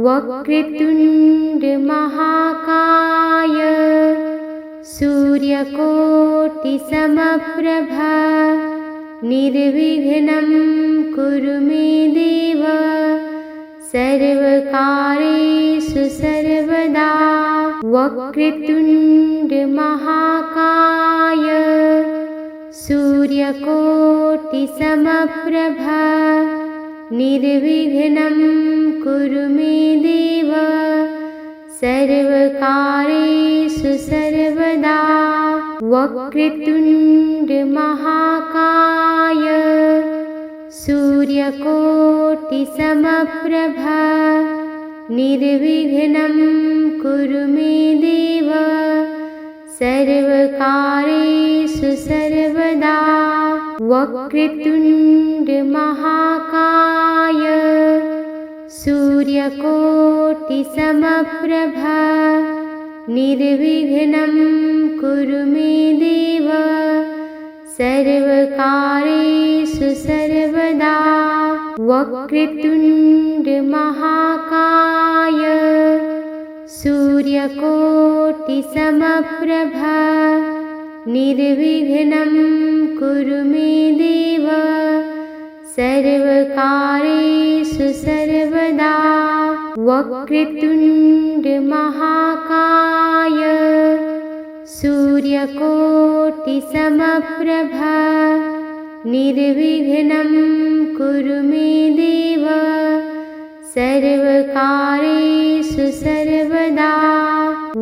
वक्रतुण्ड महाकाय सूर्यकोटिसमप्रभा निर्विघ्नं कुरु मे देव सर्वकार्येषु सर्वदा। वक्रतुण्ड महाकाय सूर्यकोटिसमप्रभा निर्विघ्नं कुरु मे देव सर्वकार्येषु सर्वदा। वक्रतुण्ड महाकाय सूर्यकोटिसमप्रभा निर्विघ्नं कुरु मे देव सर्वकार्येषु सर्वदा। वक्रतुण्ड महाकाय सूर्यकोटिसमप्रभा निर्विघ्नं कुरु मे देव सर्वकार्येषु सर्वदा। वक्रतुण्ड महाकाय सूर्यकोटिसमप्रभा निर्विघ्नं कुरु मे देव सर्वकार्येषु सर्वदा। वक्रतुण्ड महाकाय सूर्यकोटिसमप्रभा निर्विघ्नं कुरु मे देव सर्वकार्येषु सर्वदा।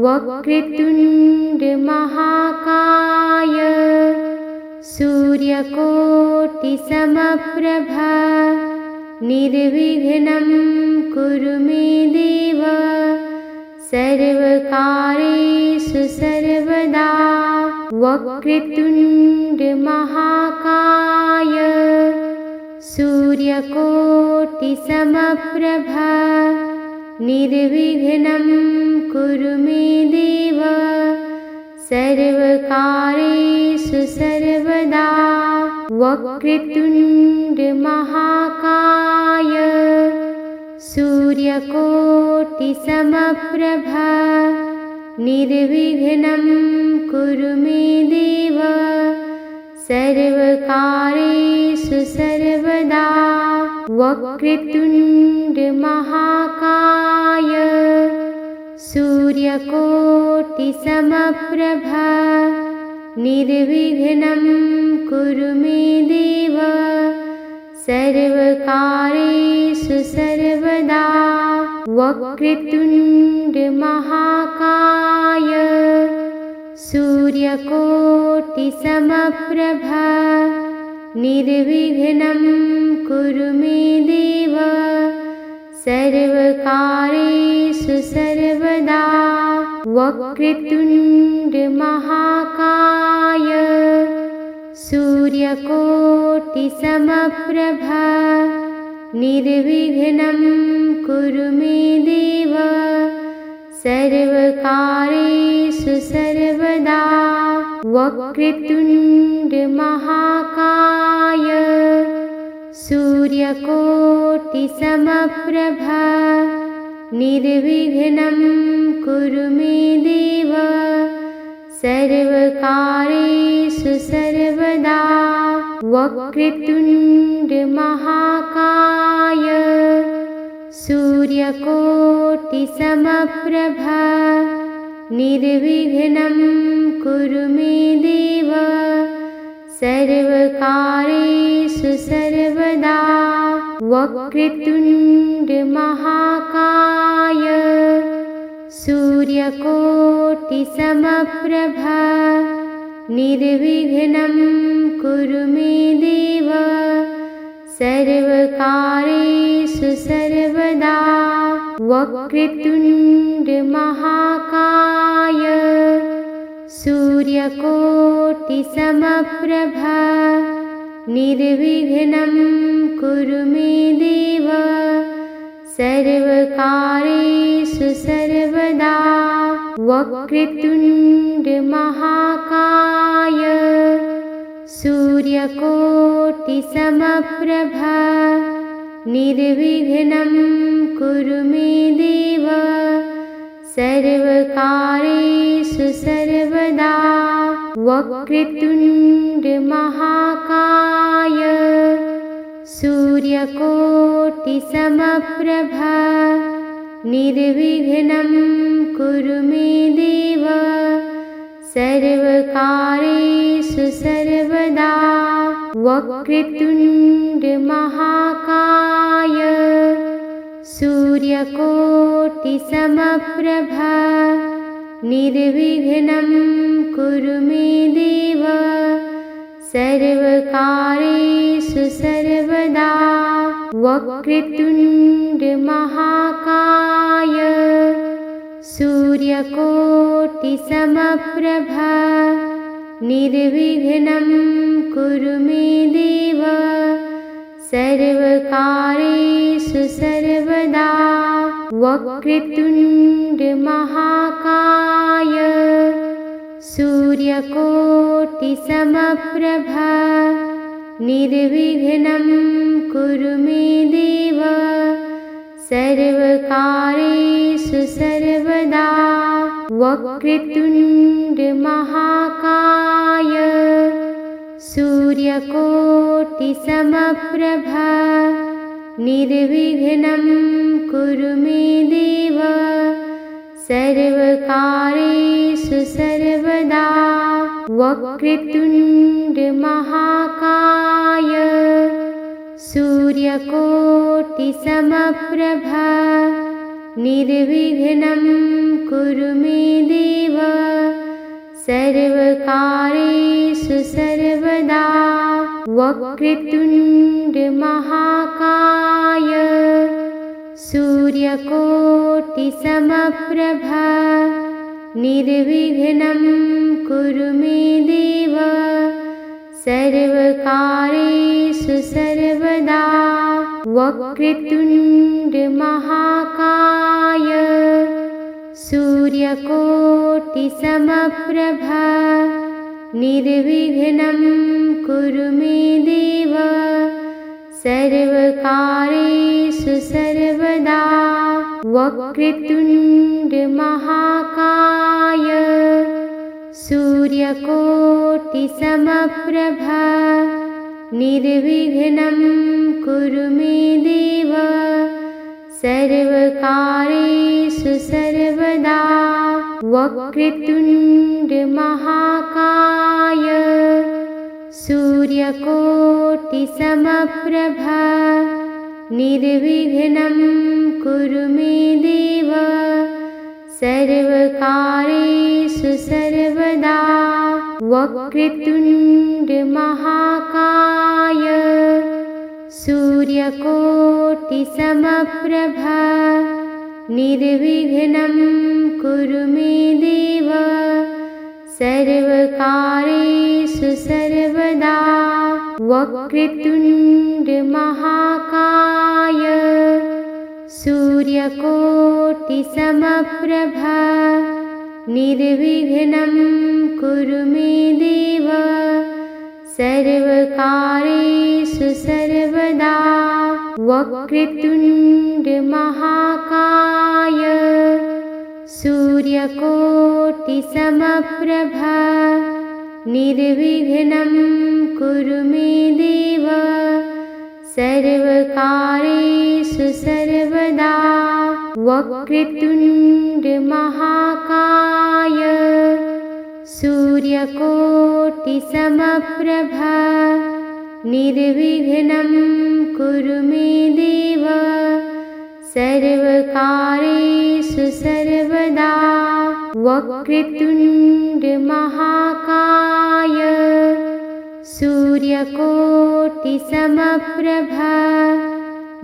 वक्रतुण्ड महाकाय सूर्यकोटिसमप्रभा निर्विघ्नं कुरु मे देव सर्वकार्येषु सर्वदा। वक्रतुण्ड महाकाय सूर्यकोटिसमप्रभा निर्विघ्नं कुरु मे देव सर्वकार्येषु सर्वदा। वक्रतुण्ड महाकाय सूर्यकोटिसमप्रभा निर्विघ्नं कुरु मे देव सर्वकार्येषु सर्वदा। वक्रतुण्ड महाकाय सूर्यकोटिसमप्रभा निर्विघ्नं कुरु मे देव सर्वकार्येषु सर्वदा। वक्रतुण्ड महाकाय सूर्यकोटिसमप्रभा निर्विघ्नं कुरु मे देव सर्वकार्येषु सर्वदा। वक्रतुण्ड महाकाय सूर्यकोटिसमप्रभा निर्विघ्नं कुरु मे देव सर्वकार्येषु सर्वदा। वक्रतुण्ड महाकाय सूर्यकोटिसमप्रभा निर्विघ्नं कुरु मे देव सर्वकार्येषु सर्वदा। वक्रतुण्ड महाकाय सूर्यकोटिसमप्रभा निर्विघ्नं कुरु मे देव सर्वकार्येषु सर्वदा। वक्रतुण्ड महाकाय सूर्यकोटिसमप्रभा निर्विघ्नं कुरु मे देव सर्वकार्येषु सर्वदा। वक्रतुण्ड महाकाय सूर्यकोटिसमप्रभा निर्विघ्नं कुरु मे देव सर्वकार्येषु सर्वदा। वक्रतुण्ड महाकाय सूर्यकोटिसमप्रभा निर्विघ्नं कुरु मे देव सर्वकारेषु सर्वदा वक्रतुण्ड महाकाय सूर्यकोटिसमप्रभ निर्विघ्नं कुरु मे देव सर्वकारेषु सर्वदा वक्रतुण्ड महाकाय सूर्यकोटिसमप्रभ निर्विघ्नं कुरु मे देव सर्वकारेषु सर्वदा वक्रतुण्ड महाकाय सूर्यकोटिसमप्रभ निर्विघ्नं कुरु मे देव सर्वकारेषु सर्वदा वक्रतुण्ड महाकाय सूर्यकोटिसमप्रभ निर्विघ्नं कुरु मे देव सर्वकारेषु सर्वदा वक्रतुण्ड महाकाय सूर्यकोटिसमप्रभ निर्विघ्नं कुरु मे देव सर्वकारेषु सर्वदा वक्रतुण्ड महाकाय सूर्यकोटिसमप्रभ निर्विघ्नं कुरु मे देव सर्वकारेषु सर्वदा वक्रतुण्ड महाकाय सूर्यकोटिसमप्रभ निर्विघ्नं कुरु मे देव सर्वकारेषु सर्वदा वक्रतुण्ड महाकाय सूर्यकोटिसमप्रभ निर्विघ्नं कुरु मे देव सर्वकारेषु सर्वदा वक्रतुण्ड महाकाय सूर्यकोटिसमप्रभ निर्विघ्नं कुरु मे देव सर्वकारेषु सर्वदा वक्रतुण्ड महाकाय सूर्यकोटिसमप्रभ निर्विघ्नं कुरु मे देव सर्वकारेषु सर्वदा वक्रतुण्ड महाकाय सूर्यकोटिसमप्रभ निर्विघ्नं कुरु मे देव सर्वकारेषु सर्वदा वक्रतुण्ड महाकाय सूर्यकोटिसमप्रभ निर्विघ्नं कुरु मे देव सर्वकारेषु सर्वदा वक्रतुण्ड महाकाय सूर्यकोटिसमप्रभ निर्विघ्नं कुरु मे देव सर्वकारेषु सर्वदा वक्रतुण्ड महाकाय सूर्यकोटिसमप्रभ निर्विघ्नं कुरु मे देव सर्वकारेषु सर्वदा वक्रतुण्ड महाकाय सूर्यकोटिसमप्रभ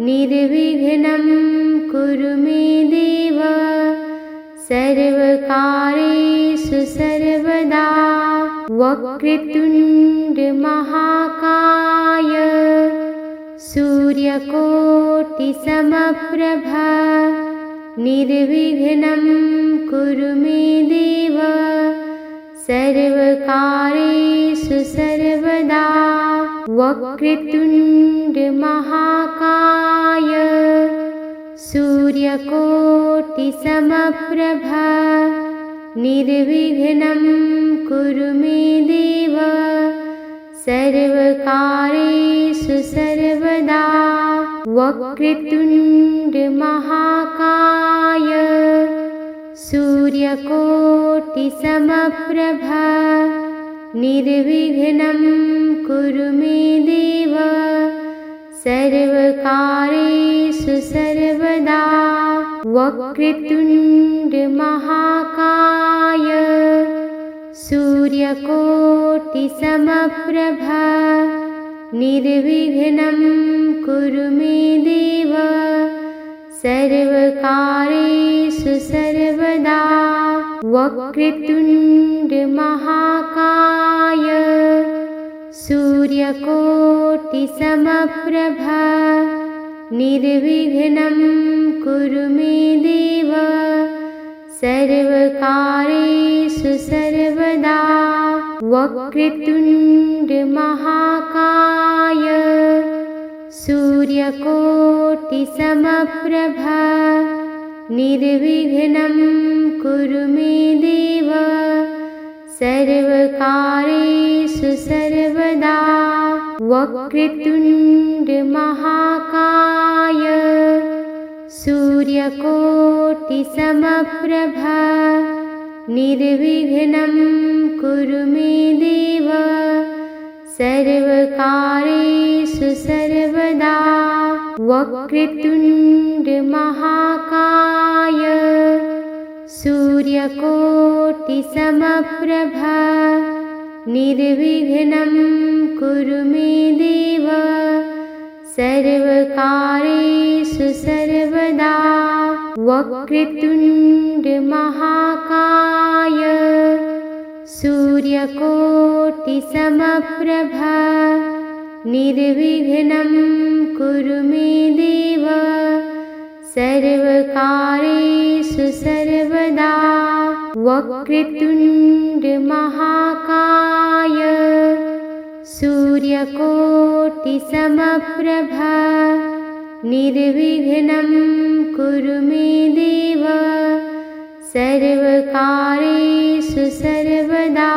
निर्विघ्नं कुरु मे देव सर्वकारेषु सर्वदा वक्रतुण्ड महाकाय सूर्यकोटिसमप्रभ निर्विघ्नं कुरु मे देव सर्वकारेषु सर्वदा वक्रतुण्ड महाकाय सूर्यकोटिसमप्रभा निर्विघ्नं कुरु मे देव सर्वकार्येषु सर्वदा। वक्रतुण्डमहाकाय सूर्यकोटिसमप्रभा निर्विघ्नं कुरु मे देव सर्वकार्येषु सर्वदा। वक्रतुण्डमहाकाय सूर्यकोटिसमप्रभा निर्विघ्नं कुरु मे देव सर्वकार्येषु सर्वदा। वक्रतुण्डमहाकाय सूर्यकोटिसमप्रभा निर्विघ्नं कुरु मे देव सर्वकार्येषु सर्वदा। वक्रतुण्डमहाकाय सूर्यकोटिसमप्रभा निर्विघ्नं कुरु मे देव सर्वकार्येषु सर्वदा। वक्रतुण्डमहाकाय सूर्यकोटिसमप्रभा निर्विघ्नं कुरु मे देव सर्वकार्येषु सर्वदा। वक्रतुण्डमहाकाय सूर्यकोटिसमप्रभा निर्विघ्नं कुरु मे देव सर्वकार्येषु सर्वदा। वक्रतुण्डमहाकाय सूर्यकोटिसमप्रभा निर्विघ्नं कुरु मे देव सर्वकार्येषु सर्वदा। वक्रतुण्डमहाकाय सूर्यकोटिसमप्रभा निर्विघ्नं कुरु मे देव सर्वकार्येषु सर्वदा।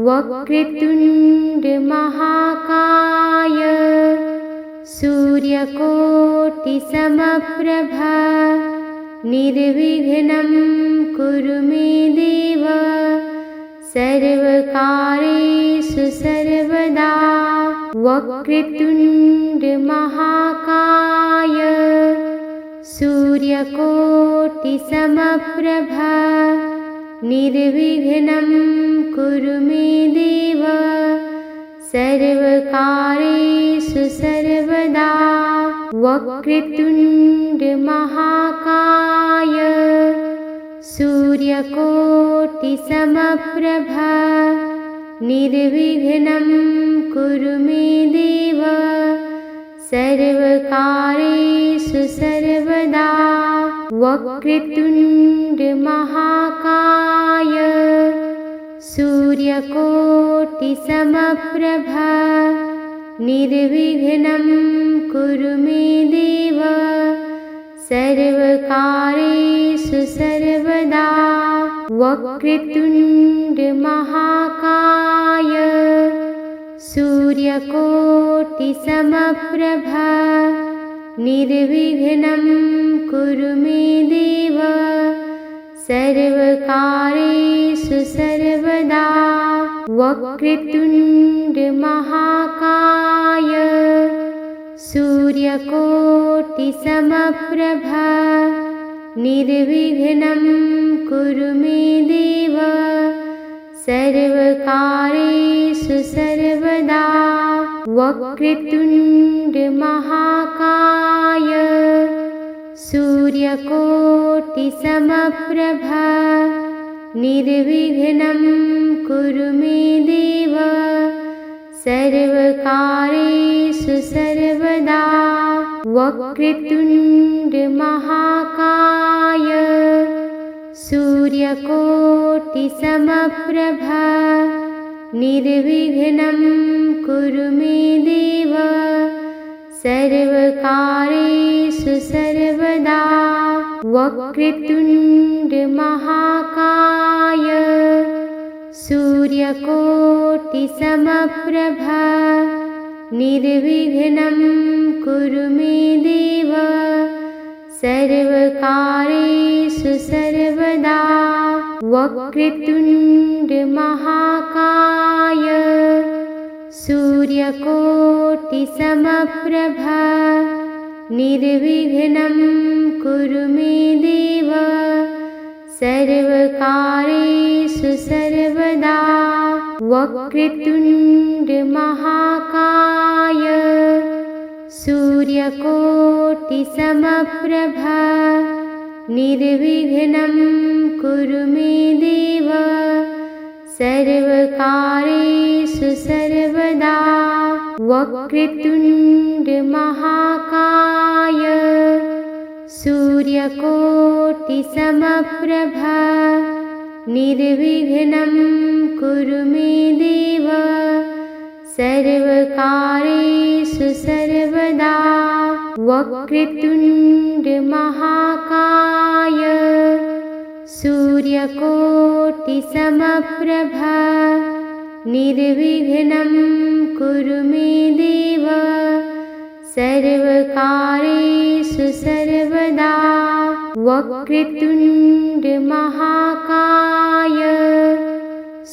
वक्रतुण्डमहाकाय सूर्यकोटिसमप्रभा निर्विघ्नं कुरु मे देव सर्वकार्येषु सर्वदा। वक्रतुण्डमहाकाय सूर्यकोटिसमप्रभा निर्विघ्नं कुरु मे देव सर्वकार्येषु सर्वदा। वक्रतुण्डमहाकाय सूर्यकोटिसमप्रभा निर्विघ्नं कुरु मे देव सर्वकार्येषु सर्वदा। वक्रतुण्डमहाकाय सूर्यकोटिसमप्रभा निर्विघ्नं कुरु मे देव सर्वकार्येषु सर्वदा। वक्रतुण्डमहाकाय सूर्यकोटिसमप्रभा निर्विघ्नं कुरु मे देव सर्वकार्येषु सर्वदा। वक्रतुण्डमहाकाय सूर्यकोटिसमप्रभा निर्विघ्नं कुरु मे देव सर्वकार्येषु सर्वदा। वक्रतुण्डमहाकाय सूर्यकोटिसमप्रभा निर्विघ्नं कुरु मे देव सर्वकार्येषु सर्वदा। वक्रतुण्डमहाकाय सूर्यकोटिसमप्रभा निर्विघ्नं कुरु मे देव सर्वकारेषु सर्वदा वक्रतुण्ड महाकाय सूर्यकोटिसमप्रभ निर्विघ्नं कुरु मे देव सर्वकारेषु सर्वदा वक्रतुण्ड महाकाय सूर्यकोटिसमप्रभ निर्विघ्नं कुरु मे देव सर्वकारेषु सर्वदा वक्रतुण्ड महाकाय सूर्यकोटिसमप्रभ निर्विघ्नं कुरु मे देव सर्वकारेषु सर्वदा वक्रतुण्ड महाकाय सूर्यकोटिसमप्रभ निर्विघ्नं कुरु मे देव सर्वकारेषु सर्वदा वक्रतुण्ड महाकाय सूर्यकोटिसमप्रभ निर्विघ्नं कुरु मे देव सर्वकारेषु सर्वदा वक्रतुण्ड महाकाय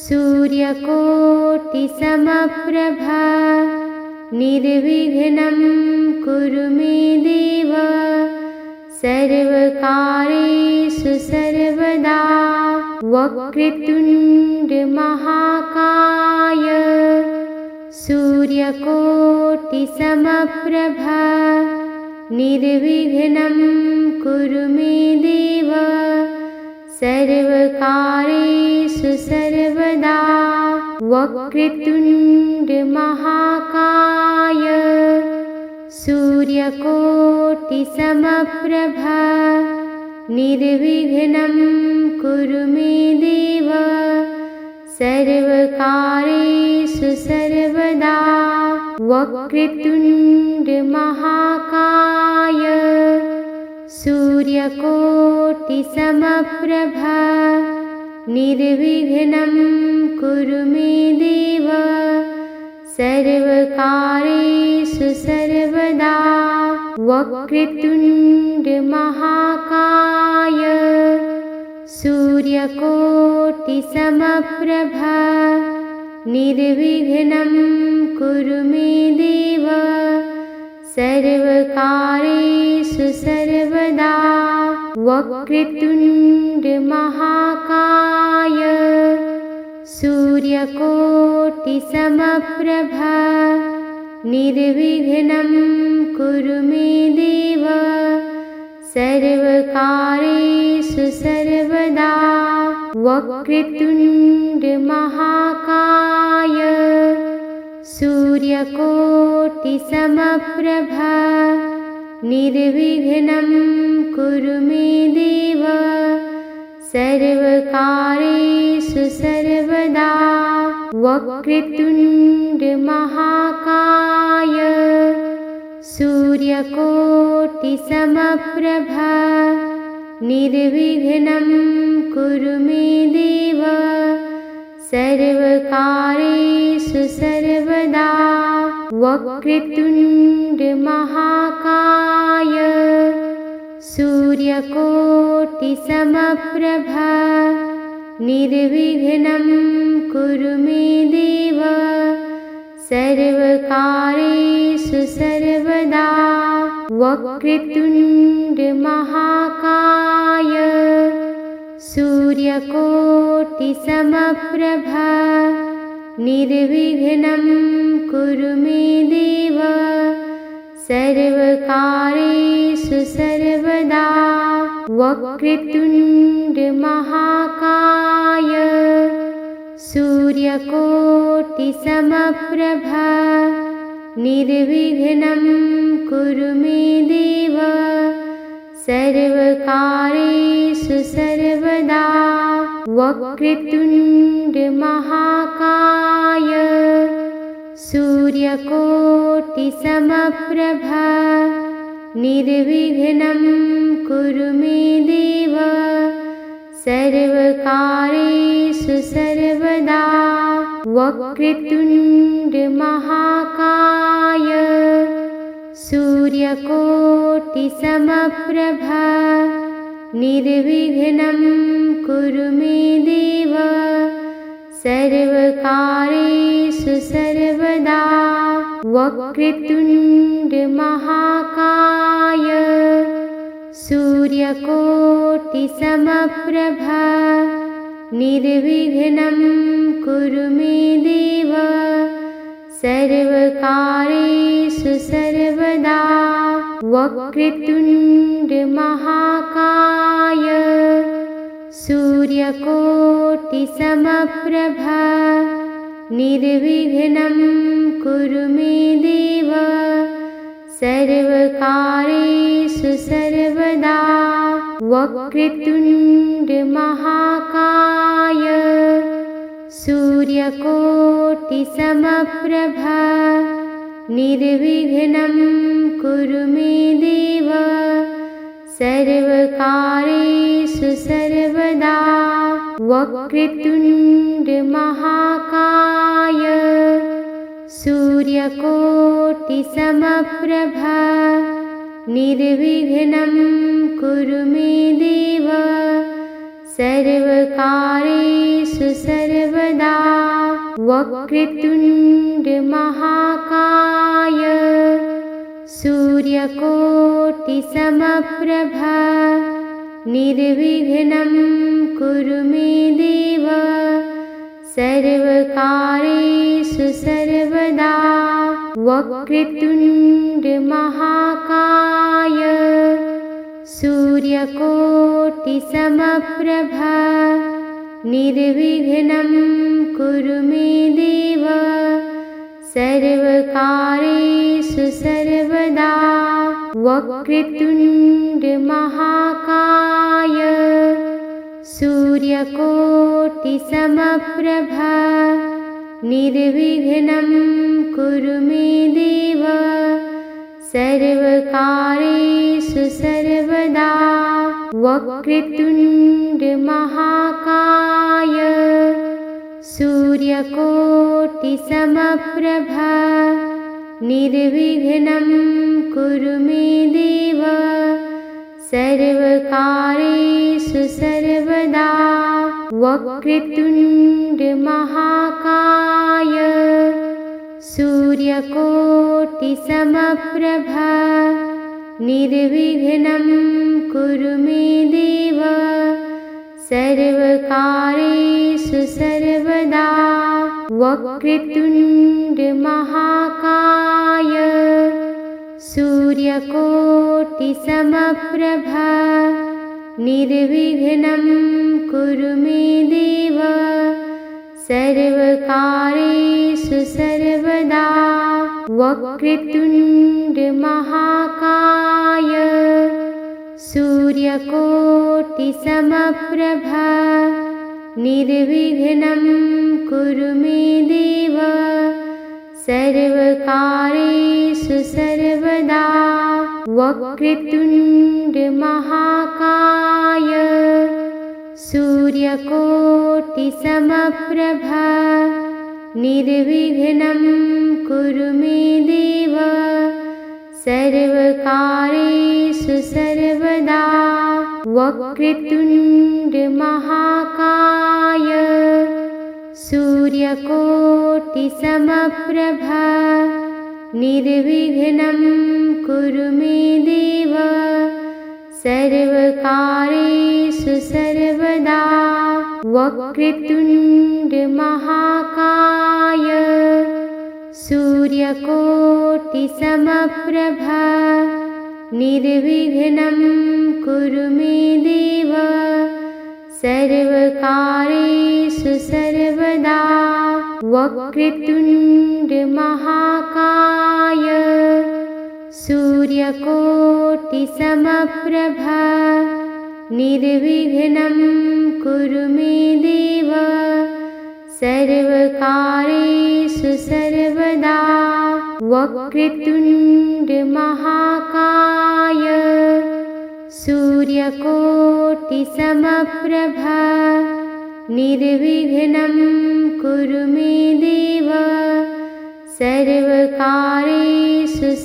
सूर्यकोटिसमप्रभ निर्विघ्नं कुरु मे देव सर्वकारेषु सर्वदा वक्रतुण्ड महाकाय सूर्यकोटिसमप्रभ निर्विघ्नं कुरु मे देव सर्वकारेषु सर्वदा वक्रतुण्ड महाकाय सूर्यकोटिसमप्रभ निर्विघ्नं कुरु मे देव सर्वकारेषु सर्वदा वक्रतुण्ड महाकाय सूर्यकोटिसमप्रभ निर्विघ्नं कुरु मे देव सर्वकारेषु सर्वदा वक्रतुण्ड महाकाय सूर्यकोटिसमप्रभ निर्विघ्नं कुरु मे देव सर्वकारेषु सर्वदा वक्रतुण्ड महाकाय सूर्यकोटिसमप्रभ निर्विघ्नं कुरु मे देव सर्वकारेषु सर्वदा वक्रतुण्ड महाकाय सूर्यकोटिसमप्रभ निर्विघ्नं कुरु मे देव सर्वकारेषु सर्वदा वक्रतुण्ड महाकाय सूर्यकोटिसमप्रभ निर्विघ्नं कुरु मे देव सर्वकारेषु सर्वदा वक्रतुण्ड महाकाय सूर्यकोटिसमप्रभ निर्विघ्नं कुरु मे देव सर्वकारेषु सर्वदा वक्रतुण्ड महाकाय सूर्यकोटिसमप्रभ निर्विघ्नं कुरु मे देव सर्वकारेषु सर्वदा वक्रतुण्ड महाकाय सूर्यकोटिसमप्रभ निर्विघ्नं कुरु मे देव सर्वकारेषु सर्वदा वक्रतुण्ड महाकाय सूर्यकोटिसमप्रभ सूर्यकोटिसमप्रभा निर्विघ्नं कुरु मे देव सर्वकार्येषु सर्वदा। वक्रतुण्डमहाकाय सूर्यकोटिसमप्रभा निर्विघ्नं कुरु मे देव सर्वकार्येषु सर्वदा। वक्रतुण्डमहाकाय सूर्यकोटिसमप्रभा निर्विघ्नं कुरु मे देव सर्वकार्येषु सर्वदा। वक्रतुण्डमहाकाय सूर्यकोटिसमप्रभा निर्विघ्नं कुरु मे देव सर्वकार्येषु सर्वदा। वक्रतुण्डमहाकाय सूर्यकोटिसमप्रभा निर्विघ्नं कुरु मे देव सर्वकार्येषु सर्वदा। वक्रतुण्डमहाकाय सूर्यकोटिसमप्रभा निर्विघ्नं कुरु मे देव सर्वकार्येषु सर्वदा। वक्रतुण्डमहाकाय सूर्यकोटिसमप्रभा निर्विघ्नं कुरु मे देव सर्वकार्येषु सर्वदा। वक्रतुण्डमहाकाय सूर्यकोटिसमप्रभा निर्विघ्नं कुरु मे देव सर्वकार्येषु सर्वदा। वक्रतुण्डमहाकाय सूर्यकोटिसमप्रभा निर्विघ्नं कुरु मे देव सर्वकार्येषु सर्वदा। वक्रतुण्डमहाकाय सूर्यकोटिसमप्रभा निर्विघ्नं कुरु मे देव सर्वकार्येषु सर्वदा। वक्रतुण्डमहाकाय सूर्यकोटिसमप्रभा निर्विघ्नं कुरु मे देव सर्वकार्येषु सर्वदा। वक्रतुण्डमहाकाय सूर्यकोटिसमप्रभा निर्विघ्नं कुरु मे देव सर्वकार्येषु सर्वदा। वक्रतुण्डमहाकाय सूर्यकोटिसमप्रभा निर्विघ्नं कुरु मे देव सर्वकार्येषु सर्वदा। वक्रतुण्डमहाकाय सूर्यकोटिसमप्रभा निर्विघ्नं कुरु मे देव सर्वकार्येषु सर्वदा। वक्रतुण्डमहाकाय सूर्यकोटिसमप्रभा निर्विघ्नं कुरु मे देव सर्वकार्येषु सर्वदा। वक्रतुण्डमहाकाय सूर्यकोटिसमप्रभा निर्विघ्नं कुरु मे देव सर्वकार्येषु सर्वदा। वक्रतुण्डमहाकाय सूर्यकोटिसमप्रभा निर्विघ्नं कुरु मे देव सर्वकार्येषु सर्वदा। वक्रतुण्ड महाकाय सूर्यकोटिसमप्रभा निर्विघ्नं कुरु मे देव सर्वकार्येषु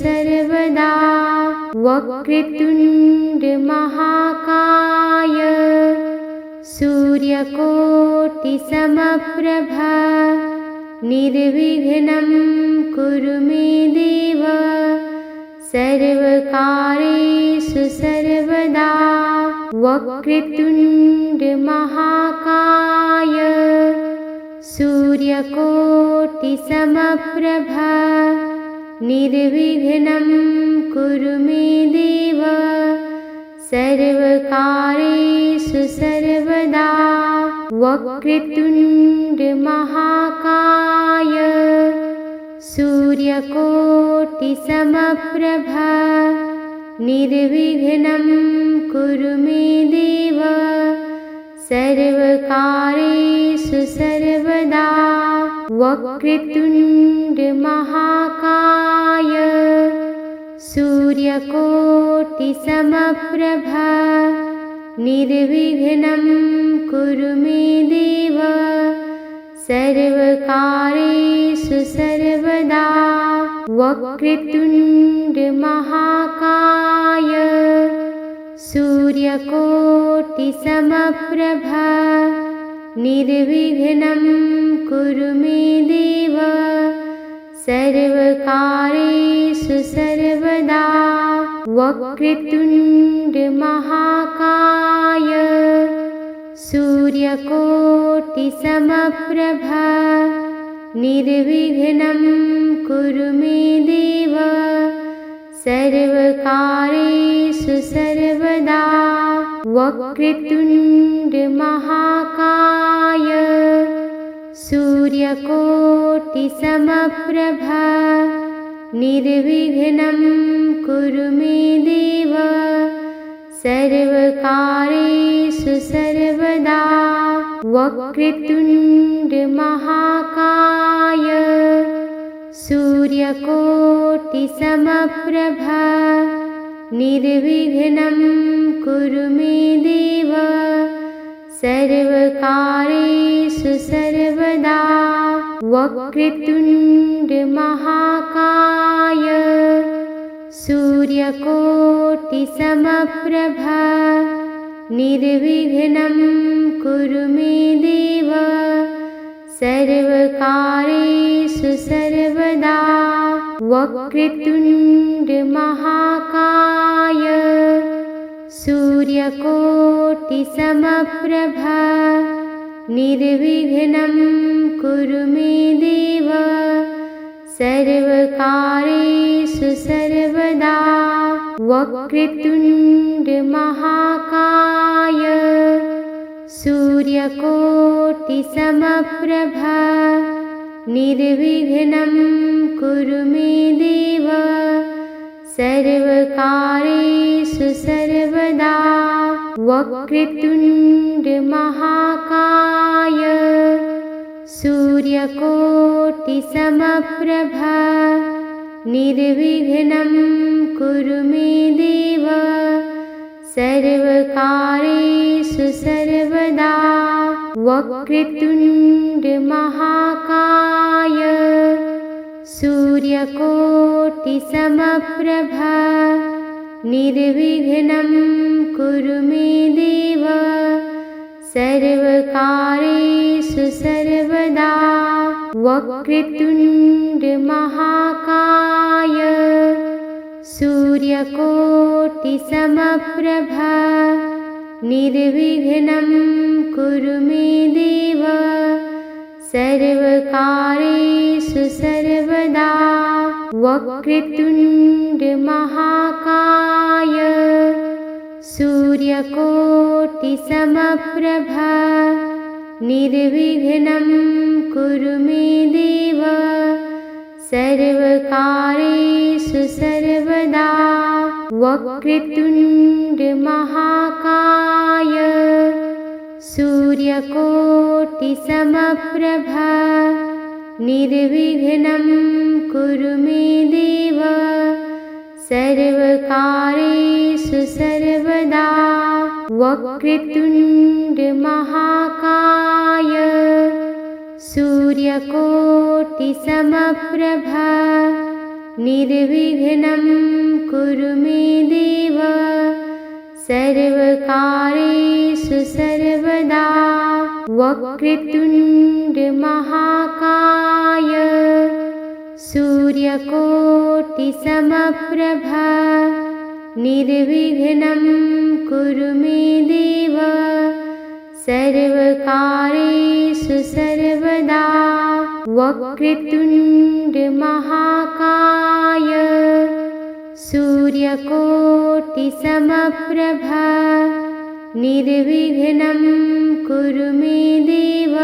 सर्वदा वक्रतुण्ड महाकाय सूर्यकोटिसमप्रभा निर्विघ्नं कुरु मे देव सर्वकार्येषु सर्वदा वक्रतुण्ड महाकाय सूर्यकोटिसमप्रभा निर्विघ्नं कुरु मे देव सर्वकार्येषु सर्वदा वक्रतुण्ड महाकाय सूर्यकोटिसमप्रभा निर्विघ्नं कुरु मे देव सर्वकार्येषु सर्वदा वक्रतुण्ड महाकाय सूर्यकोटिसमप्रभा निर्विघ्नं कुरु मे देव सर्वकार्येषु सर्वदा वक्रतुण्ड महाकाय सूर्यकोटिसमप्रभा निर्विघ्नं कुरु मे देव सर्वकार्येषु सर्वदा वक्रतुण्ड महाकाय सूर्यकोटिसमप्रभा निर्विघ्नं कुरु मे देव सर्वकार्येषु सर्वदा वक्रतुण्ड महाकाय सूर्यकोटिसमप्रभा निर्विघ्नं कुरु मे देव सर्वकार्येषु सर्वदा वक्रतुण्ड महाकाय सूर्यकोटिसमप्रभा निर्विघ्नं कुरु मे देव सर्वकार्येषु सर्वदा वक्रतुण्ड महाकाय सूर्यकोटिसमप्रभा निर्विघ्नं कुरु मे देव सर्वकार्येषु सर्वदा वक्रतुण्ड महाकाय सूर्यकोटिसमप्रभा निर्विघ्नं कुरु मे देव सर्वकार्येषु सर्वदा वक्रतुण्ड महाकाय सूर्यकोटिसमप्रभा निर्विघ्नं कुरु मे देव सर्वकार्येषु सर्वदा वक्रतुण्ड महाकाय सूर्यकोटिसमप्रभा निर्विघ्नं कुरु मे देव सर्वकार्येषु सर्वदा वक्रतुण्ड महाकाय सूर्यकोटिसमप्रभा निर्विघ्नं कुरु मे देव सर्वकार्येषु सर्वदा वक्रतुण्ड महाकाय सूर्यकोटिसमप्रभा निर्विघ्नं कुरु मे देव सर्वकार्येषु सर्वदा वक्रतुण्ड महाकाय सूर्यकोटिसमप्रभा निर्विघ्नं कुरु मे देव सर्वकार्येषु सर्वदा वक्रतुण्ड महाकाय सूर्यकोटिसमप्रभा निर्विघ्नं कुरु मे देव सर्वकारेषु सर्वदा वक्रतुण्ड महाकाय सूर्यकोटिसमप्रभ निर्विघ्नं कुरु मे देव सर्वकारेषु सर्वदा वक्रतुण्ड महाकाय सूर्यकोटिसमप्रभ निर्विघ्नं कुरु मे देव सर्वकारेषु सर्वदा वक्रतुण्ड महाकाय सूर्यकोटिसमप्रभ निर्विघ्नं कुरु मे देव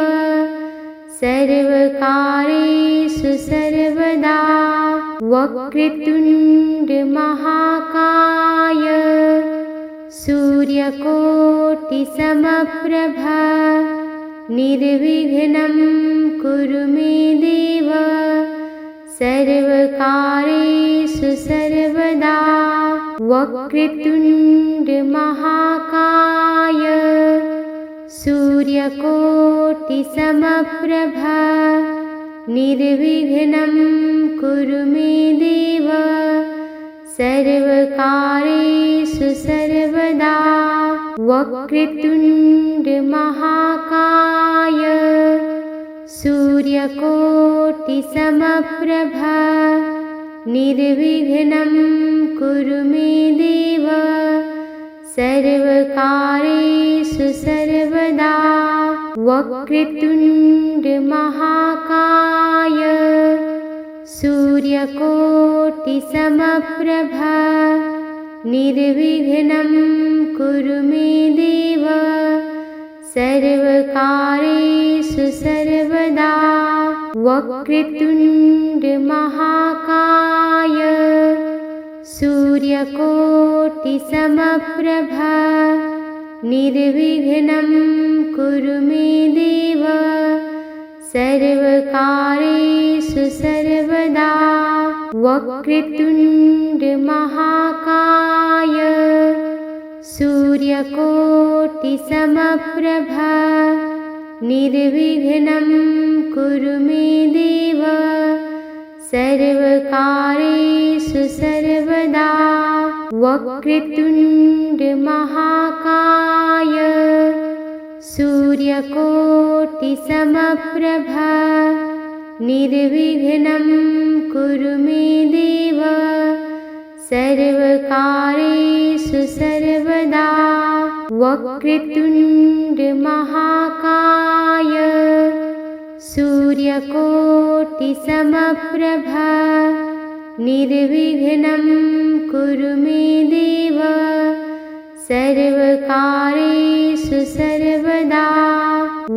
सर्वकारेषु सर्वदा वक्रतुण्ड महाकाय सूर्यकोटिसमप्रभ निर्विघ्नं कुरु मे देव सर्वकारेषु सर्वदा वक्रतुण्ड महाकाय सूर्यकोटिसमप्रभ निर्विघ्नं कुरु मे देव सर्वकारेषु सर्वदा वक्रतुण्ड महाकाय सूर्यकोटिसमप्रभ निर्विघ्नं कुरु मे देव सर्वकारेषु सर्वदा वक्रतुण्ड महाकाय सूर्यकोटिसमप्रभ निर्विघ्नं कुरु मे देव सर्वकारेषु सर्वदा वक्रतुण्ड महाकाय सूर्यकोटिसमप्रभ निर्विघ्नं कुरु मे देव सर्वकारेषु सर्वदा वक्रतुण्ड महाकाय सूर्यकोटिसमप्रभ निर्विघ्नं कुरु मे देव सर्वकारेषु सर्वदा वक्रतुण्ड महाकाय सूर्यकोटिसमप्रभ निर्विघ्नं कुरु मे देव सर्वकारेषु सर्वदा वक्रतुण्ड महाकाय सूर्यकोटिसमप्रभ निर्विघ्नं कुरु मे देव सर्वकारेषु सर्वदा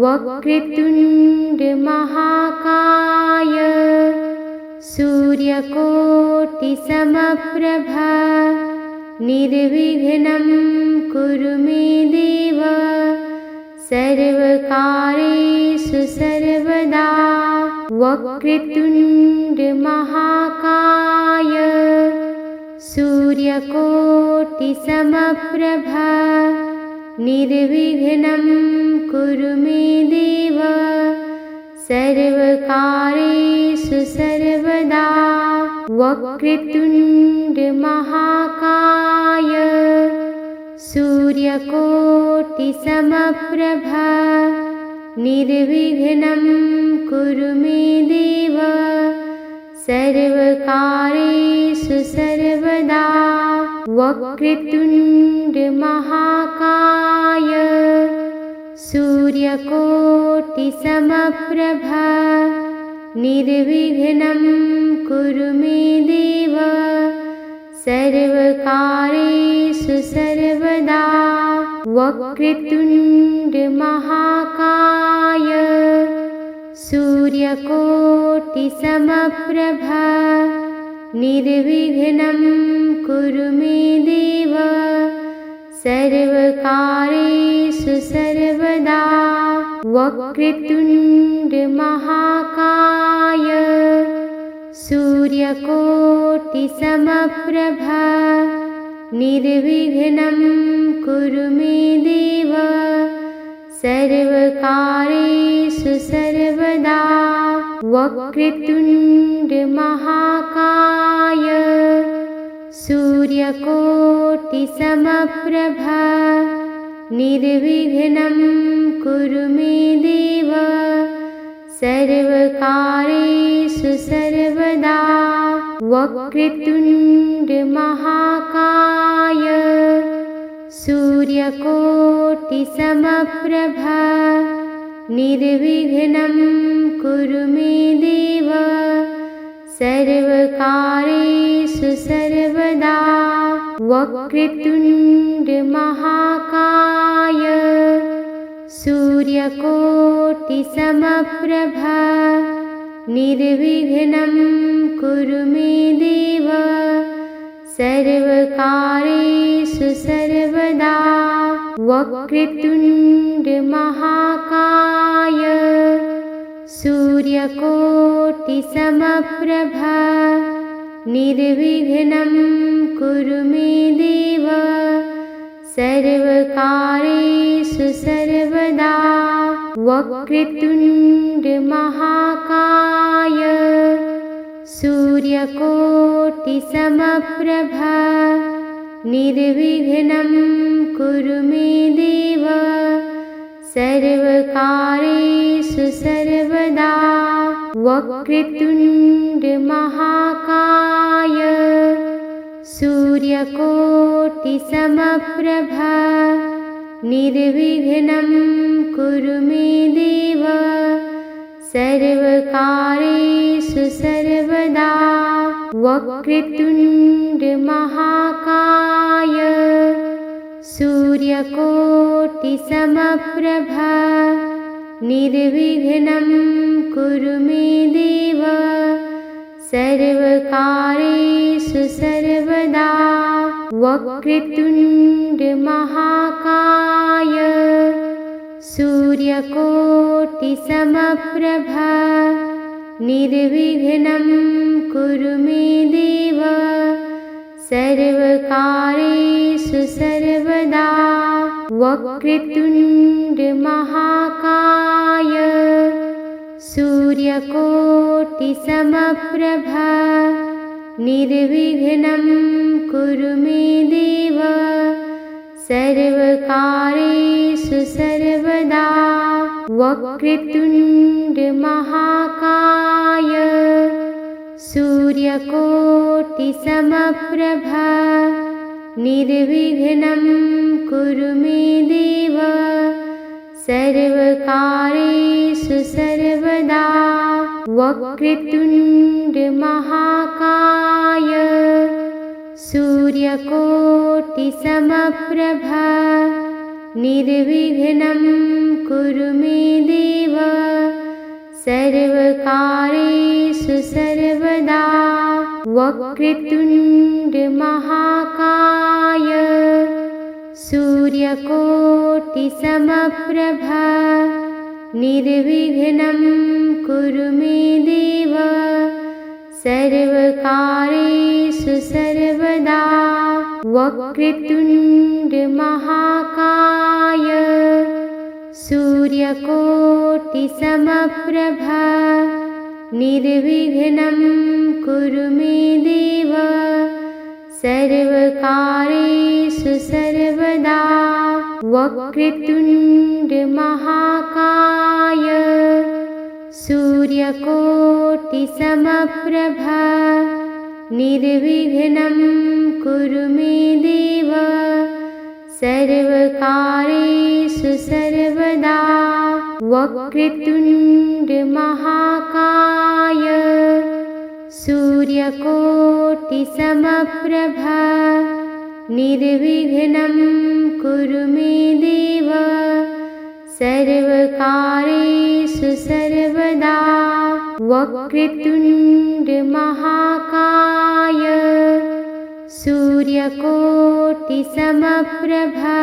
वक्रतुण्ड महाकाय सूर्यकोटिसमप्रभ निर्विघ्नं कुरु मे देव सर्वकारेषु सर्वदा वक्रतुण्ड महाकाय सूर्यकोटिसमप्रभ निर्विघ्नं कुरु मे देव सर्वकारेषु सर्वदा वक्रतुण्ड महाकाय सूर्यकोटिसमप्रभ निर्विघ्नं कुरु मे देव सर्वकारेषु सर्वदा वक्रतुण्ड महाकाय सूर्यकोटिसमप्रभ निर्विघ्नं कुरु मे देव सर्वकारेषु सर्वदा वक्रतुण्ड महाकाय सूर्यकोटिसमप्रभ निर्विघ्नं कुरु मे देव सर्वकारेषु सर्वदा वक्रतुण्ड महाकाय सूर्यकोटिसमप्रभा निर्विघ्नं कुरु मे देव सर्वकार्येषु सर्वदा। वक्रतुण्डमहाकाय सूर्यकोटिसमप्रभा निर्विघ्नं कुरु मे देव सर्वकार्येषु सर्वदा। वक्रतुण्डमहाकाय सूर्यकोटिसमप्रभा निर्विघ्नं कुरु मे देव सर्वकार्येषु सर्वदा। वक्रतुण्डमहाकाय सूर्यकोटिसमप्रभा निर्विघ्नं कुरु मे देव सर्वकार्येषु सर्वदा। वक्रतुण्डमहाकाय सूर्यकोटिसमप्रभा निर्विघ्नं कुरु मे देव सर्वकार्येषु सर्वदा। वक्रतुण्डमहाकाय सूर्यकोटिसमप्रभा निर्विघ्नं कुरु मे देव सर्वकार्येषु सर्वदा। वक्रतुण्डमहाकाय सूर्यकोटिसमप्रभा निर्विघ्नं कुरु मे देव सर्वकार्येषु सर्वदा। वक्रतुण्डमहाकाय सूर्यकोटिसमप्रभा निर्विघ्नं कुरु मे देव सर्वकार्येषु सर्वदा। वक्रतुण्डमहाकाय सूर्यकोटिसमप्रभा निर्विघ्नं कुरु मे देव सर्वकार्येषु सर्वदा। वक्रतुण्डमहाकाय सूर्यकोटिसमप्रभा निर्विघ्नं कुरु मे देव सर्वकार्येषु सर्वदा। वक्रतुण्डमहाकाय सूर्यकोटिसमप्रभा निर्विघ्नं कुरु मे देव सर्वकार्येषु सर्वदा। वक्रतुण्डमहाकाय सूर्यकोटिसमप्रभा निर्विघ्नं कुरु मे देव सर्वकार्येषु सर्वदा। वक्रतुण्डमहाकाय सूर्यकोटिसमप्रभा निर्विघ्नं कुरु मे देव सर्वकार्येषु सर्वदा। वक्रतुण्डमहाकाय सूर्यकोटिसमप्रभा निर्विघ्नं कुरु मे देव सर्वकार्येषु सर्वदा। वक्रतुण्डमहाकाय सूर्यकोटिसमप्रभा निर्विघ्नं कुरु मे देव सर्वकार्येषु सर्वदा। वक्रतुण्डमहाकाय सूर्यकोटिसमप्रभा निर्विघ्नं कुरु मे देव सर्वकार्येषु सर्वदा। वक्रतुण्डमहाकाय सूर्यकोटिसमप्रभा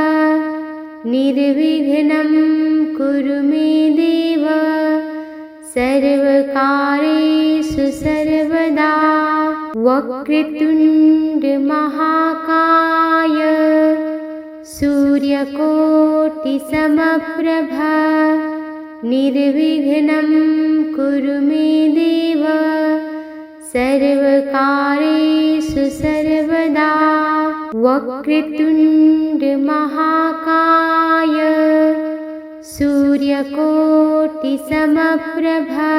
निर्विघ्नं कुरु मे देव सर्वकार्येषु सर्वदा। वक्रतुण्ड महाकाय सूर्यकोटिसमप्रभा निर्विघ्नं कुरु मे देव सर्वकार्येषु सर्वदा। वक्रतुण्ड महाकाय सूर्यकोटिसमप्रभा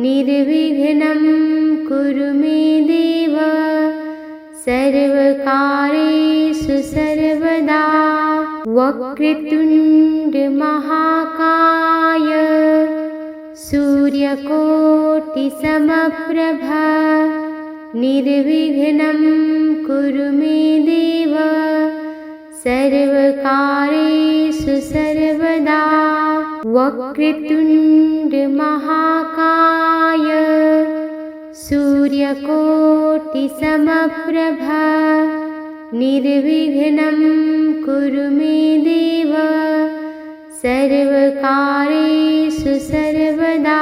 निर्विघ्नं कुरु मे देव सर्वकार्येषु सर्वदा। वक्रतुण्ड महाकाय सूर्यकोटिसमप्रभा निर्विघ्नं कुरु मे देव सर्वकार्येषु सर्वदा। वक्रतुण्ड महाकाय सूर्यकोटिसमप्रभा निर्विघ्नं कुरु मे देव सर्वकार्येषु सर्वदा।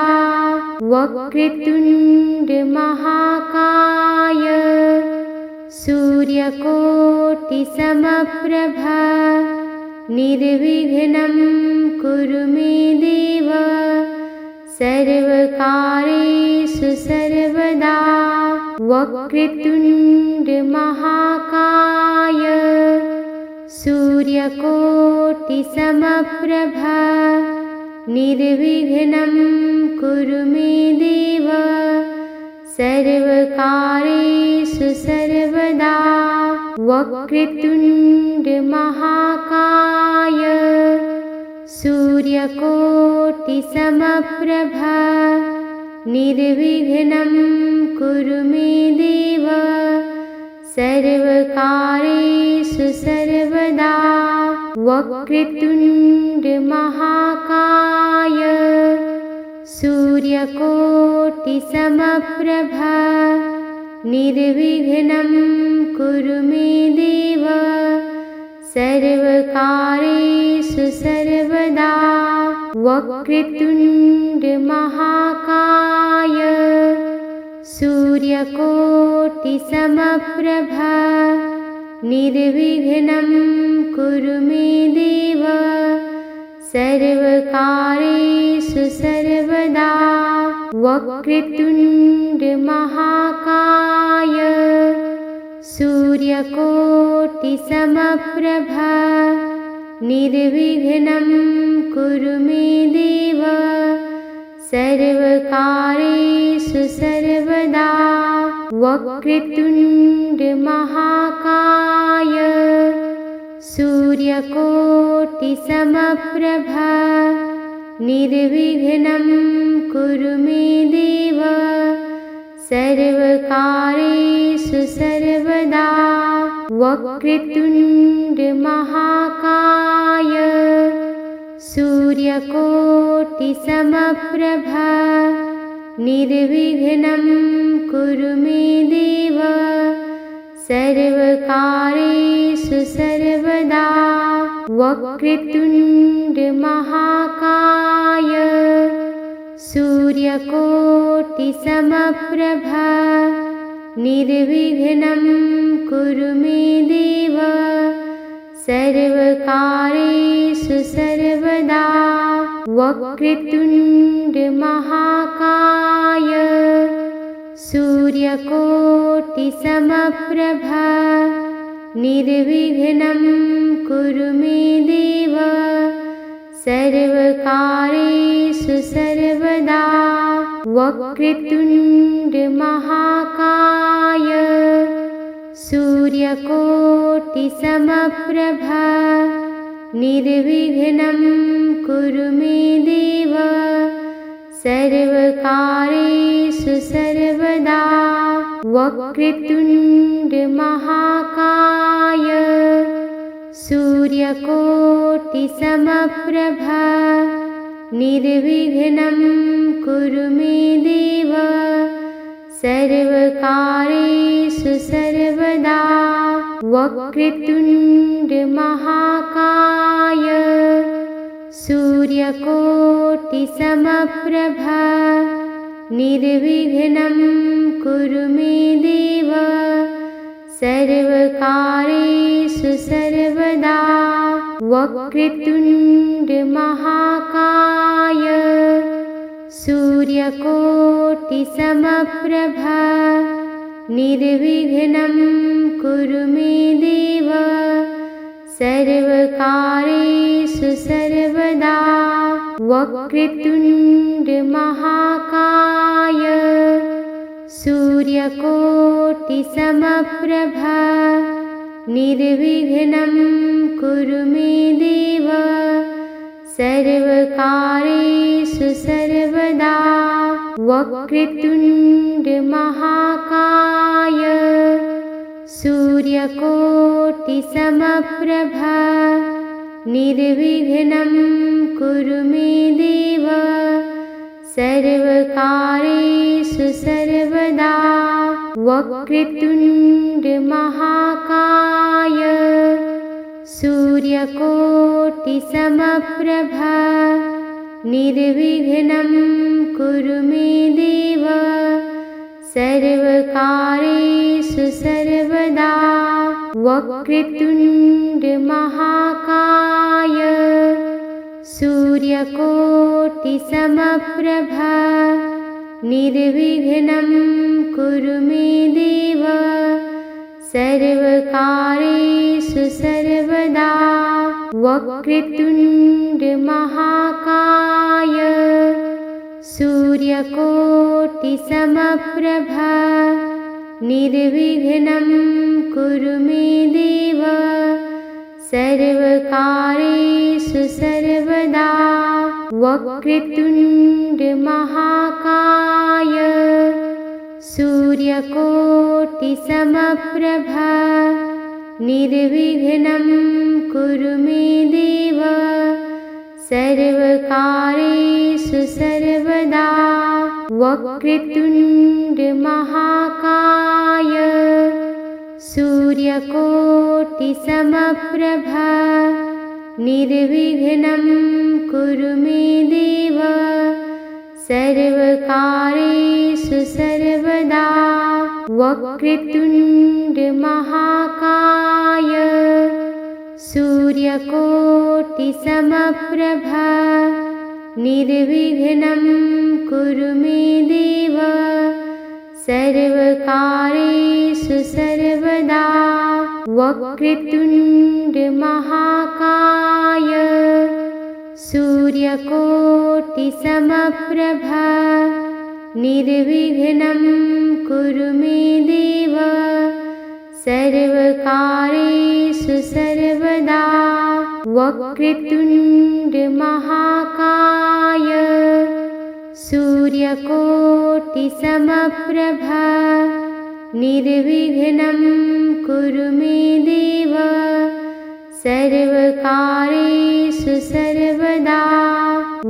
वक्रतुण्ड महाकाय सूर्यकोटिसमप्रभा निर्विघ्नं कुरु मे देव सर्वकार्येषु सर्वदा। वक्रतुण्ड महाकाय सूर्यकोटिसमप्रभा निर्विघ्नं कुरु मे देव सर्वकार्येषु सर्वदा। वक्रतुण्ड महाकाय सूर्यकोटिसमप्रभा निर्विघ्नं कुरु मे देव सर्वकार्येषु सर्वदा। वक्रतुण्ड महाकाय सूर्यकोटिसमप्रभा निर्विघ्नं कुरु मे देव सर्वकार्येषु सर्वदा। वक्रतुण्ड महाकाय सूर्यकोटिसमप्रभा निर्विघ्नं कुरु मे देव सर्वकार्येषु सर्वदा। वक्रतुण्ड महाकाय सूर्यकोटिसमप्रभा निर्विघ्नं कुरु मे देव सर्वकार्येषु सर्वदा। वक्रतुण्ड महाकाय सूर्यकोटिसमप्रभा निर्विघ्नं कुरु मे देव सर्वकार्येषु सर्वदा। वक्रतुण्ड महाकाय सूर्यकोटिसमप्रभा निर्विघ्नं कुरु मे देव सर्वकार्येषु सर्वदा। वक्रतुण्ड महाकाय सूर्यकोटिसमप्रभा निर्विघ्नं कुरु मे देव सर्वकार्येषु सर्वदा। वक्रतुण्ड महाकाय सूर्यकोटिसमप्रभा निर्विघ्नं कुरु मे देव सर्वकार्येषु सर्वदा। वक्रतुण्ड महाकाय सूर्यकोटिसमप्रभा निर्विघ्नं कुरु मे देव सर्वकार्येषु सर्वदा। वक्रतुण्ड महाकाय सूर्यकोटिसमप्रभा निर्विघ्नं कुरु मे देव सर्वकार्येषु सर्वदा। वक्रतुण्ड महाकाय सूर्यकोटिसमप्रभा निर्विघ्नं कुरु मे देव सर्वकार्येषु सर्वदा वक्रतुण्ड महाकाय सूर्यकोटिसमप्रभ निर्विघ्नं कुरु मे देव सर्वकार्येषु सर्वदा वक्रतुण्ड महाकाय सूर्यकोटिसमप्रभ निर्विघ्नं कुरु मे देव सर्वकार्येषु सर्वदा वक्रतुण्ड महाकाय सूर्यकोटिसमप्रभ निर्विघ्नं कुरु मे देव सर्वकार्येषु सर्वदा वक्रतुण्ड महाकाय सूर्यकोटिसमप्रभ निर्विघ्नं कुरु मे देव सर्वकार्येषु सर्वदा वक्रतुण्ड महाकाय सूर्यकोटिसमप्रभ निर्विघ्नं कुरु मे देव सर्वकार्येषु सर्वदा वक्रतुण्ड महाकाय सूर्यकोटिसमप्रभ निर्विघ्नं कुरु मे देव सर्वकार्येषु सर्वदा वक्रतुण्ड महाकाय सूर्यकोटिसमप्रभ निर्विघ्नं कुरु मे देव सर्वकार्येषु सर्वदा वक्रतुण्ड महाकाय सूर्यकोटिसमप्रभ निर्विघ्नं कुरु मे देव सर्वकार्येषु सर्वदा वक्रतुण्ड महाकाय सूर्यकोटिसमप्रभ निर्विघ्नं कुरु मे देव सर्वकार्येषु सर्वदा वक्रतुण्ड महाकाय सूर्यकोटिसमप्रभ निर्विघ्नं कुरु मे देव सर्वकार्येषु सर्वदा वक्रतुण्ड महाकाय सूर्यकोटिसमप्रभ निर्विघ्नं कुरु मे देव सर्वकार्येषु सर्वदा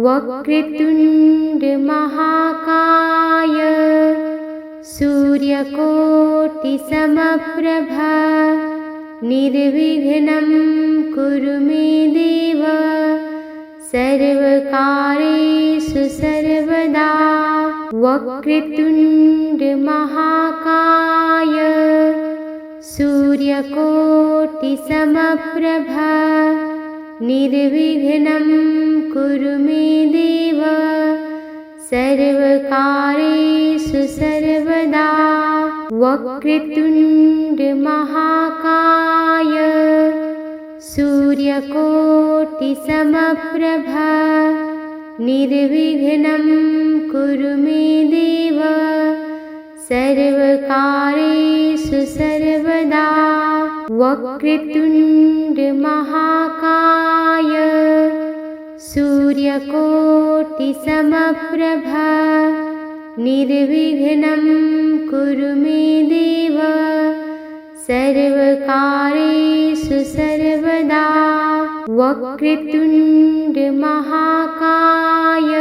वक्रतुण्ड महाकाय सूर्यकोटिसमप्रभ निर्विघ्नं कुरु मे देव सर्वकार्येषु सर्वदा वक्रतुण्ड महाकाय सूर्यकोटिसमप्रभ निर्विघ्नं कुरु मे देव सर्वकार्येषु सर्वदा वक्रतुण्ड महाकाय सूर्यकोटिसमप्रभ निर्विघ्नं कुरु मे देव सर्वकार्येषु सर्वदा वक्रतुण्ड महाकाय सूर्यकोटिसमप्रभ निर्विघ्नं कुरु मे देव सर्वकार्येषु सर्वदा वक्रतुण्ड महाकाय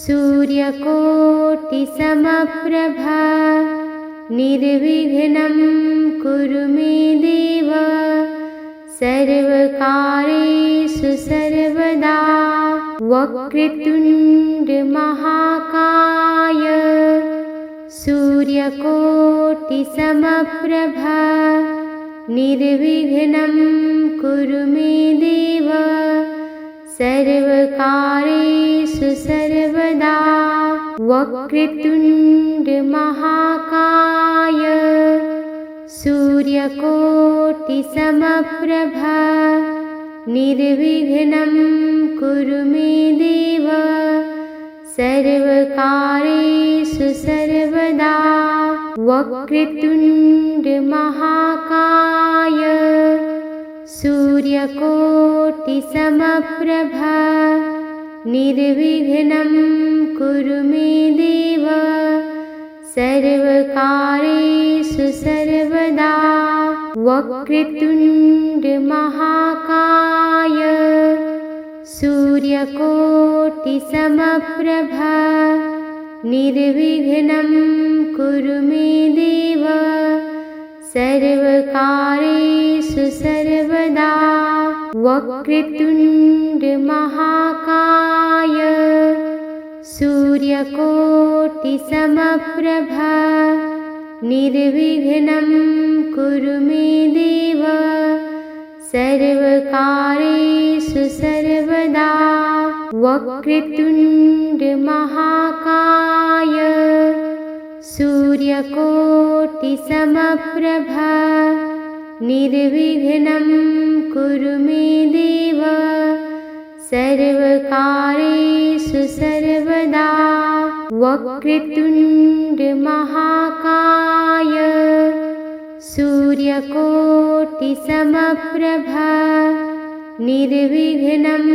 सूर्यकोटिसमप्रभ निर्विघ्नं कुरु मे देव सर्वकार्येषु सर्वदा वक्रतुण्ड महाकाय सूर्यकोटिसमप्रभा निर्विघ्नं कुरु मे देव सर्वकार्येषु सर्वदा। वक्रतुण्डमहाकाय सूर्यकोटिसमप्रभा निर्विघ्नं कुरु मे देव सर्वकार्येषु सर्वदा। वक्रतुण्डमहाकाय सूर्यकोटिसमप्रभा निर्विघ्नं कुरु मे देव सर्वकार्येषु सर्वदा। वक्रतुण्डमहाकाय सूर्यकोटिसमप्रभा निर्विघ्नं कुरु मे देव सर्वकार्येषु सर्वदा। वक्रतुण्डमहाकाय सूर्यकोटिसमप्रभा निर्विघ्नं कुरु मे देव सर्वकार्येषु सर्वदा। वक्रतुण्डमहाकाय सूर्यकोटिसमप्रभा निर्विघ्नं कुरु मे देव सर्वकार्येषु सर्वदा। वक्रतुण्डमहाकाय सूर्यकोटिसमप्रभा निर्विघ्नं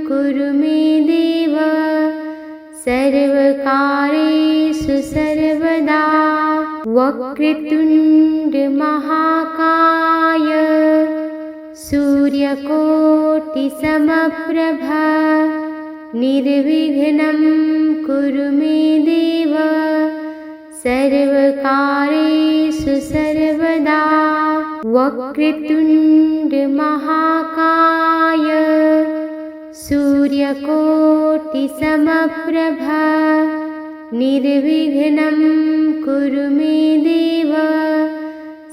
कुरु मे देव सर्वकार्येषु सर्वदा। वक्रतुण्डमहाकाय सूर्यकोटिसमप्रभा निर्विघ्नं कुरु मे देव सर्वकार्येषु सर्वदा। वक्रतुण्डमहाकाय सूर्यकोटिसमप्रभा निर्विघ्नं कुरु मे देव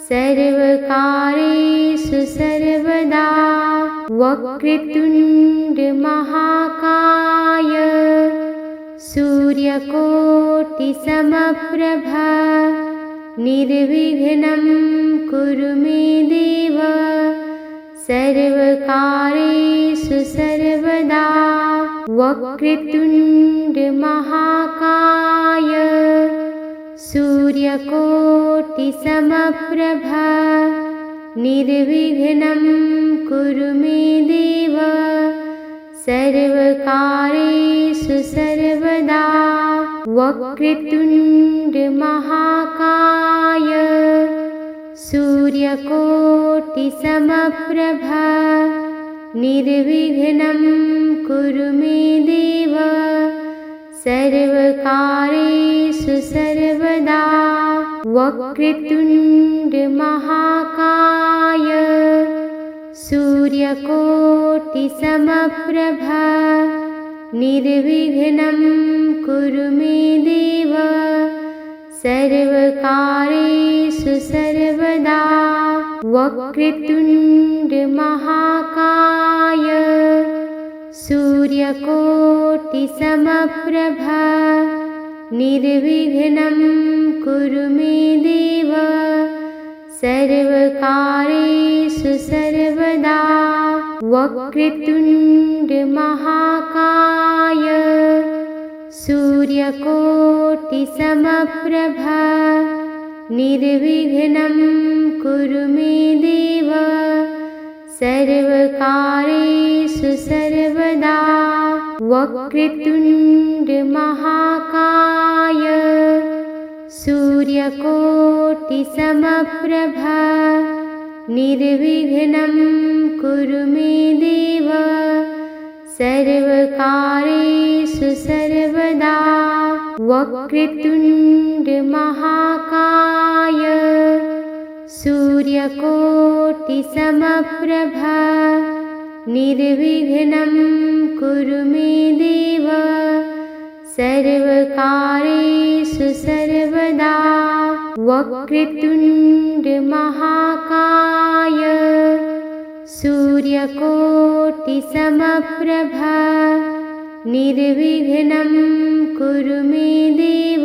सर्वकार्येषु सर्वदा। वक्रतुण्डमहाकाय सूर्यकोटिसमप्रभा निर्विघ्नं कुरु मे देव सर्वकार्येषु सर्वदा। वक्रतुण्डमहाकाय सूर्यकोटिसमप्रभा निर्विघ्नं कुरु मे देव सर्वकार्येषु सर्वदा। वक्रतुण्डमहाकाय सूर्यकोटिसमप्रभा निर्विघ्नं कुरु मे देव सर्वकार्येषु सर्वदा। वक्रतुण्डमहाकाय सूर्यकोटिसमप्रभा निर्विघ्नं कुरु मे देव सर्वकार्येषु सर्वदा। वक्रतुण्डमहाकाय सूर्यकोटिसमप्रभा निर्विघ्नं कुरु मे देव सर्वकार्येषु सर्वदा। वक्रतुण्डमहाकाय सूर्यकोटिसमप्रभा निर्विघ्नं कुरु मे देव सर्वकार्येषु सर्वदा। वक्रतुण्डमहाकाय सूर्यकोटिसमप्रभा निर्विघ्नं कुरु मे देव सर्वकार्येषु सर्वदा। वक्रतुण्डमहाकाय सूर्यकोटिसमप्रभा निर्विघ्नं कुरु मे देव सर्वकार्येषु सर्वदा। वक्रतुण्ड महाकाय सूर्यकोटिसमप्रभा निर्विघ्नं कुरु मे देव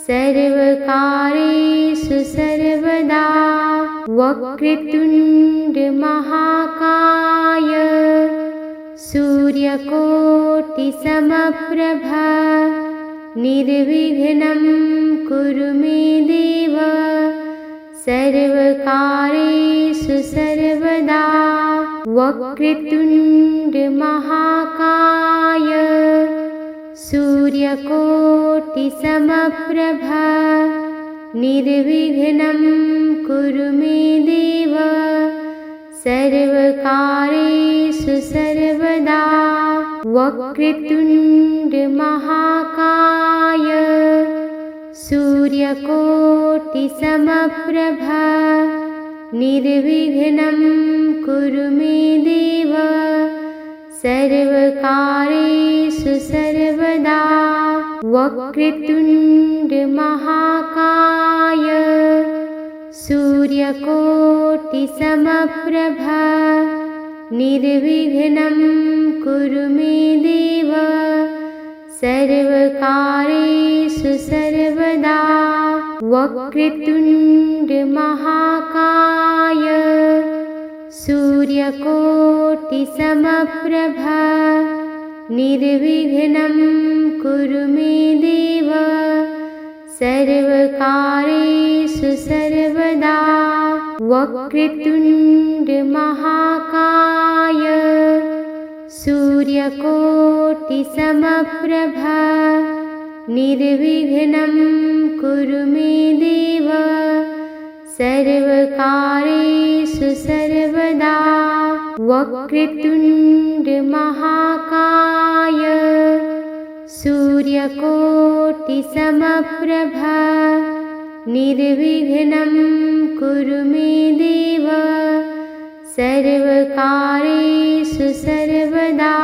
सर्वकार्येषु सर्वदा। वक्रतुण्ड महाकाय सूर्यकोटिसमप्रभा निर्विघ्नं कुरु मे देव सर्वकार्येषु सर्वदा। वक्रतुण्ड महाकाय सूर्यकोटिसमप्रभा निर्विघ्नं कुरु मे देव सर्वकार्येषु सर्वदा। वक्रतुण्ड महाकाय सूर्यकोटिसमप्रभा निर्विघ्नं कुरु मे देव सर्वकार्येषु सर्वदा। वक्रतुण्ड महाकाय सूर्यकोटिसमप्रभा निर्विघ्नं कुरु मे देव सर्वकार्येषु सर्वदा। वक्रतुण्ड महाकाय सूर्यकोटिसमप्रभा निर्विघ्नं कुरु मे देव सर्वकार्येषु सर्वदा। वक्रतुण्ड महाकाय सूर्यकोटिसमप्रभा निर्विघ्नं कुरु मे देव सर्वकार्येषु सर्वदा। वक्रतुण्ड महाकाय सूर्यकोटिसमप्रभा निर्विघ्नं कुरु मे देव सर्वकार्येषु सर्वदा।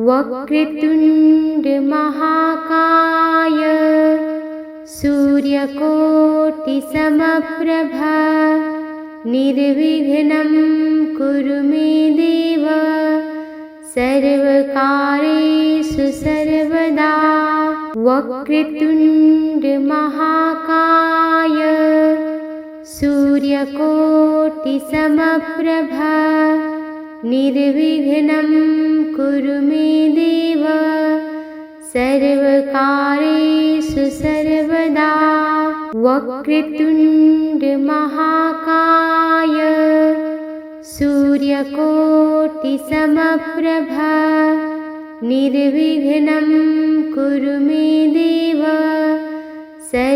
वक्रतुण्ड महाकाय सूर्यकोटिसमप्रभा निर्विघ्नं कुरु मे देव सर्वकार्येषु सर्वदा। वक्रतुण्ड महाकाय सूर्यकोटिसमप्रभा निर्विघ्नं कुरु मे देव सर्वकार्येषु सर्वदा। वक्रतुण्ड महाकाय सूर्यकोटिसमप्रभा निर्विघ्नं कुरु मे देव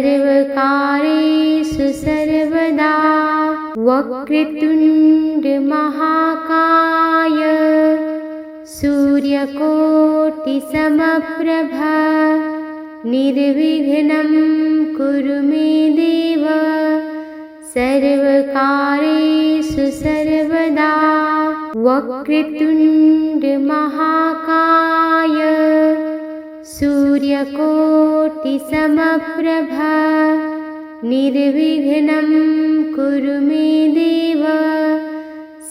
सर्वकार्येषु सर्वदा। वक्रतुण्ड महाकाय सूर्यकोटिसमप्रभा निर्विघ्नं कुरु मे देव सर्वकार्येषु सर्वदा। वक्रतुण्ड महाकाय सूर्यकोटिसमप्रभा निर्विघ्नं कुरु मे देव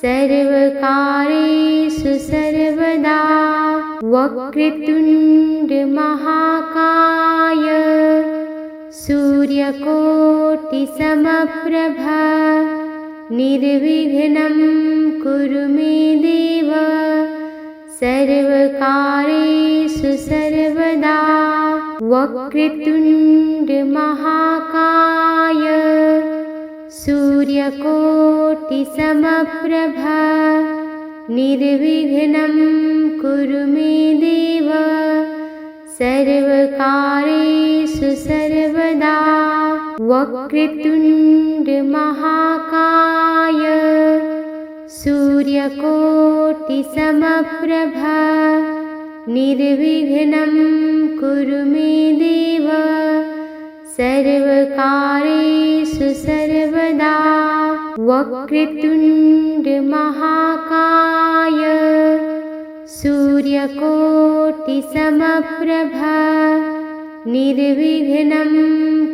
सर्वकार्येषु सर्वदा। वक्रतुण्ड महाकाय सूर्यकोटिसमप्रभा निर्विघ्नं कुरु मे देव सर्वकार्येषु सर्वदा। वक्रतुण्ड महाकाय सूर्यकोटिसमप्रभा निर्विघ्नं कुरु मे देव सर्वकार्येषु सर्वदा। वक्रतुण्ड महाकाय सूर्यकोटिसमप्रभा निर्विघ्नं कुरु मे देव सर्वकार्येषु सर्वदा। वक्रतुण्ड महाकाय सूर्यकोटिसमप्रभा निर्विघ्नं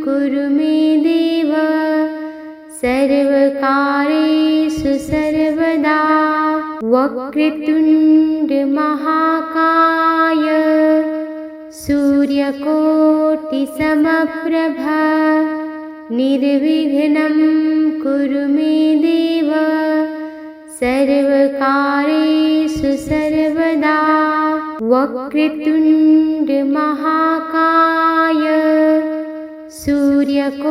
कुरु मे देव सर्वकार्येषु सर्वदा। वक्रतुण्डमहाकाय सूर्यकोटिसमप्रभा निर्विघ्नं कुरु मे देव सर्वकार्येषु सर्वदा। वक्रतुण्डमहाकाय सूर्यकोटिसमप्रभा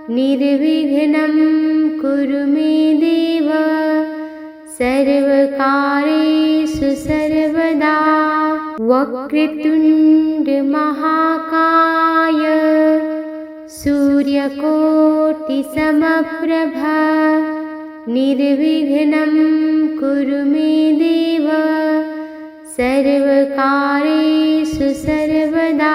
निर्विघ्नं कुरु मे देव सर्वकार्येषु सर्वदा। वक्रतुण्डमहाकाय सूर्यकोटिसमप्रभा निर्विघ्नं कुरु मे देव सर्वकार्येषु सर्वदा।